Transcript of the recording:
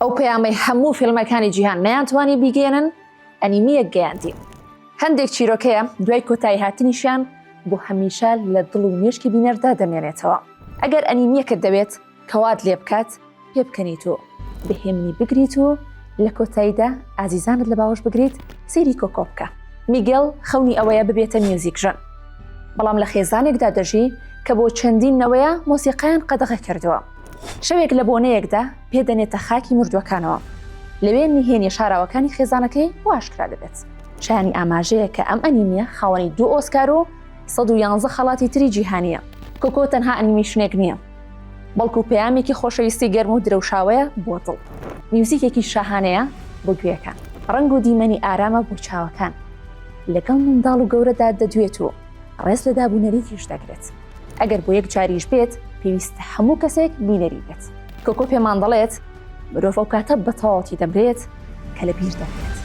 ئەو پەیامەی هەموو فیلمەکانی جیهان نەیانتوانی بیگێنن ئەنیمیە گەیاندی. هەندێک چیرۆکەیە دوای کۆتایی هاتنیشیان بۆ هەمیشە لە دڵ و مێشکی بینەردا دەمێنێتەوە. ئەگەر ئەنیمیەکەت دەوێت کەوات لێ بکات پێ بکەنیت و بەهێمنی بگریت و لە کۆتاییدا ئازیزانت لە باوەش بگریت سەیری کۆکۆ بکە. میگێل خەونی ئەوەیە ببێتە میوزیکژن، بەڵام لە خێزانێکدا دەژی کە بۆ چەندینەوەیە مۆسیقیان قەدەغە کردووە. شەوێک لە بۆنەیەکدا پێدەنێتە خاکی مردووەکانەوە، لەوێ نهێنی شاراوەکانی خێزانەکەی بۆ ئاشکرا دەبێت. شایانی ئاماژەیە کە ئەم ئەنیمیە خاوەنی 2 ئۆسکار و 111 خەڵاتی تری جیهانیە. کۆکۆ تەنها ئەنیمیشنێک نییە، بەڵکو پەیامێکی خۆشەویستی گەرم و درەوشاوەیە بۆ دڵ. میوزیکێکی شاهانەیە بۆ گوێەکان، ڕنگ و دیمەنی ئارامە بۆ چاوەکان، لەگەڵ منداڵ و گەورەدا دەدوێت و ڕێز لە دابوونەریتیش دەگرێت. ئەگەر بۆ یەک جاریش بێت پێویستە هەموو کەسێک بینەری بێت. کۆکۆ پێمان دەڵێت مرۆڤ ئەو کاتە بە تەواوەتی دەمرێت کە لە بیر دەبێت.